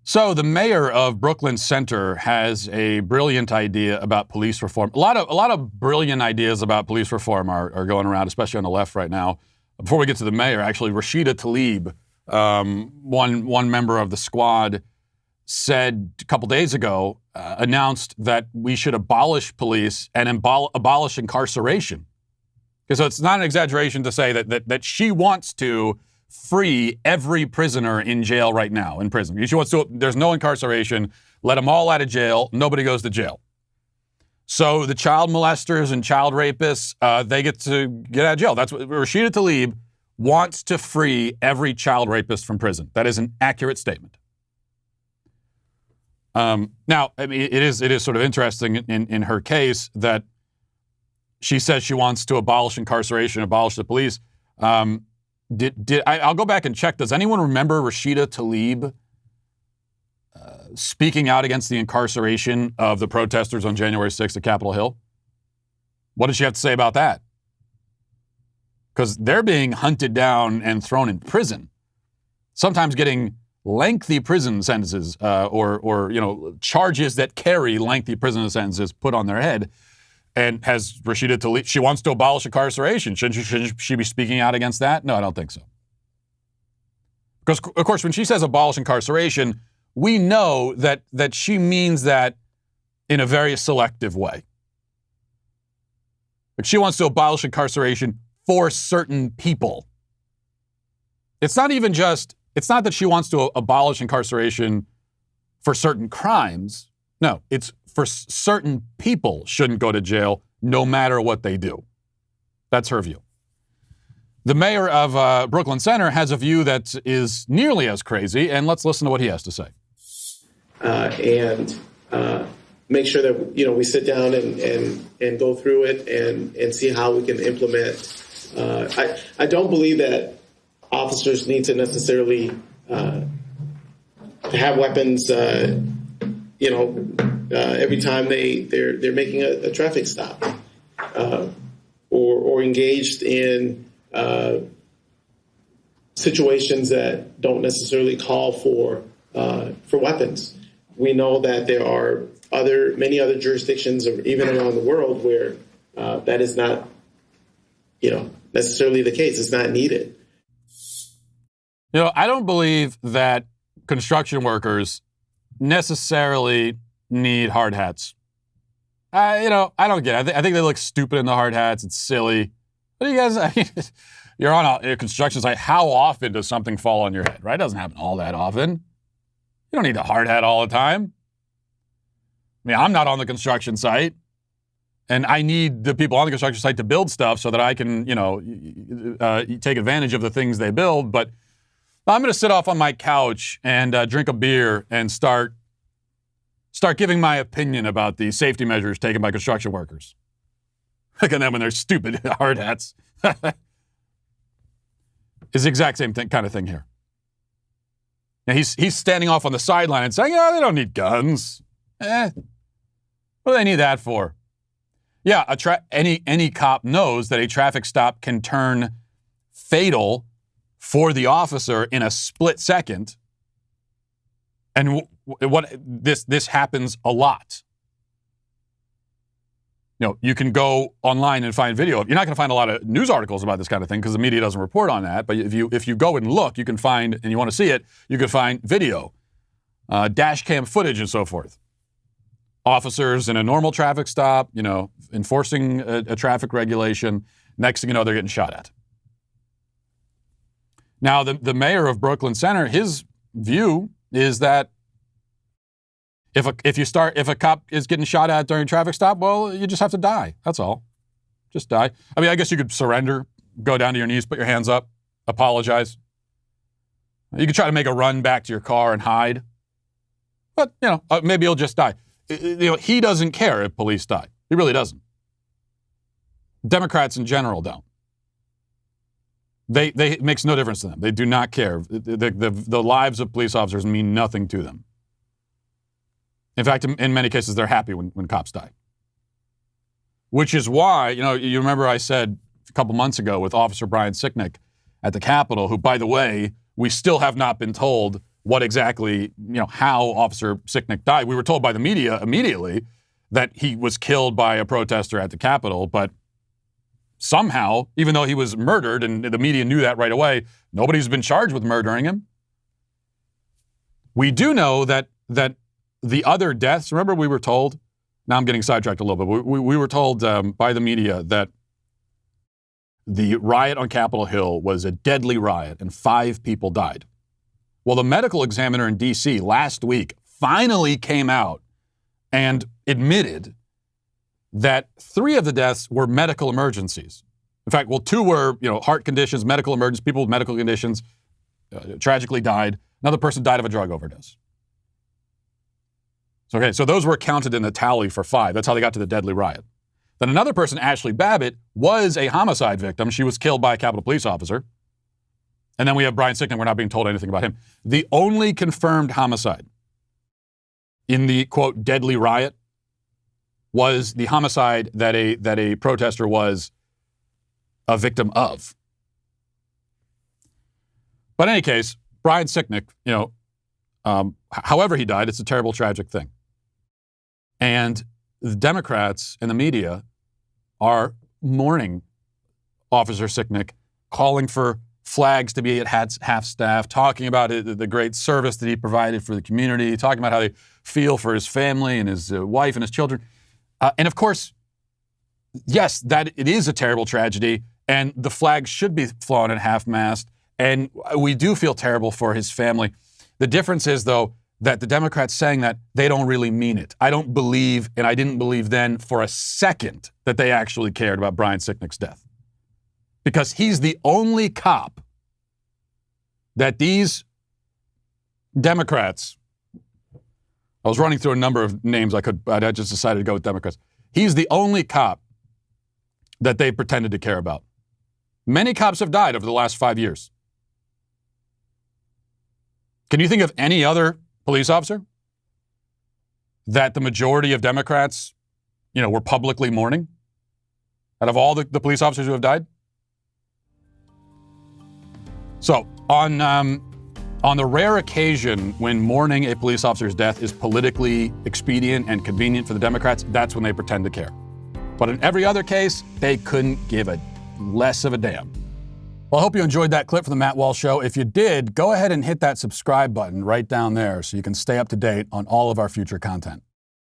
So the mayor of Brooklyn Center has a brilliant idea about police reform. A lot of brilliant ideas about police reform are going around, especially on the left right now. Before we get to the mayor, actually, Rashida Tlaib, one member of the squad, said a couple days ago, announced that we should abolish police and abolish incarceration. So it's not an exaggeration to say that she wants to free every prisoner in jail right now, in prison. She wants to, there's no incarceration, let them all out of jail, nobody goes to jail. So the child molesters and child rapists, they get to get out of jail. That's what Rashida Tlaib wants, to free every child rapist from prison. That is an accurate statement. Now, I mean, it is sort of interesting in her case that she says she wants to abolish incarceration, abolish the police. I'll go back and check. Does anyone remember Rashida Tlaib speaking out against the incarceration of the protesters on January 6th at Capitol Hill? What did she have to say about that? Because they're being hunted down and thrown in prison, sometimes getting lengthy prison sentences or charges that carry lengthy prison sentences put on their head. And has Rashida Tlaib, she wants to abolish incarceration. Shouldn't she be speaking out against that? No, I don't think so. Because, of course, when she says abolish incarceration, we know that she means that in a very selective way. Like, she wants to abolish incarceration for certain people. It's not that she wants to abolish incarceration for certain crimes. No, it's for certain people shouldn't go to jail no matter what they do. That's her view. The mayor of Brooklyn Center has a view that is nearly as crazy, and let's listen to what he has to say. And make sure that we sit down and go through it and see how we can implement. I don't believe that officers need to necessarily have weapons. Every time they're making a traffic stop or engaged in situations that don't necessarily call for weapons. We know that there are many other jurisdictions, or even around the world, where that is not, necessarily the case. It's not needed. I don't believe that construction workers necessarily need hard hats. I don't get it. I think they look stupid in the hard hats. It's silly. What do you guys, you're on a construction site. How often does something fall on your head, right? It doesn't happen all that often. You don't need a hard hat all the time. I mean, I'm not on the construction site, and I need the people on the construction site to build stuff so that I can, take advantage of the things they build. But I'm going to sit off on my couch and drink a beer and start giving my opinion about the safety measures taken by construction workers. Look at them when they're stupid hard hats. It's the exact same kind of thing here. Now he's standing off on the sideline and saying, they don't need guns. What do they need that for? Yeah, any cop knows that a traffic stop can turn fatal for the officer in a split second. And this happens a lot. You can go online and find video. You're not going to find a lot of news articles about this kind of thing because the media doesn't report on that. But if you go and look, you can find, and you want to see it, you can find video, dash cam footage and so forth. Officers in a normal traffic stop, enforcing a traffic regulation. Next thing you know, they're getting shot at. Now, the mayor of Brooklyn Center, his view is that if a cop is getting shot at during a traffic stop, well, you just have to die. That's all. Just die. I mean, I guess you could surrender, go down to your knees, put your hands up, apologize. You could try to make a run back to your car and hide. But, maybe you'll just die. He doesn't care if police die. He really doesn't. Democrats in general don't. It makes no difference to them. They do not care. The lives of police officers mean nothing to them. In fact, in many cases, they're happy when cops die. Which is why, you remember I said a couple months ago with Officer Brian Sicknick at the Capitol, who, by the way, we still have not been told what exactly, how Officer Sicknick died. We were told by the media immediately that he was killed by a protester at the Capitol, but somehow, even though he was murdered, and the media knew that right away, nobody's been charged with murdering him. We do know that the other deaths, remember we were told, now I'm getting sidetracked a little bit, we were told by the media that the riot on Capitol Hill was a deadly riot and 5 people died. Well, the medical examiner in D.C. last week finally came out and admitted that 3 of the deaths were medical emergencies. In fact, 2 were, heart conditions, medical emergencies, people with medical conditions tragically died. Another person died of a drug overdose. So those were counted in the tally for 5. That's how they got to the deadly riot. Then another person, Ashley Babbitt, was a homicide victim. She was killed by a Capitol Police officer. And then we have Brian Sicknick. We're not being told anything about him. The only confirmed homicide in the, quote, deadly riot was the homicide that a protester was a victim of. But in any case, Brian Sicknick, however he died, it's a terrible, tragic thing. And the Democrats and the media are mourning Officer Sicknick, calling for flags to be at half-staff, talking about the great service that he provided for the community, talking about how they feel for his family and his wife and his children. And of course, yes, that it is a terrible tragedy, and the flag should be flown at half-mast, and we do feel terrible for his family. The difference is, though, that the Democrats saying that, they don't really mean it. I don't believe, and I didn't believe then for a second, that they actually cared about Brian Sicknick's death. Because he's the only cop that these Democrats, I was running through a number of names I just decided to go with Democrats. He's the only cop that they pretended to care about. Many cops have died over the last 5 years. Can you think of any other police officer that the majority of Democrats, were publicly mourning out of all the police officers who have died? So on the rare occasion when mourning a police officer's death is politically expedient and convenient for the Democrats, that's when they pretend to care. But in every other case, they couldn't give a less of a damn. Well, I hope you enjoyed that clip from the Matt Walsh Show. If you did, go ahead and hit that subscribe button right down there so you can stay up to date on all of our future content.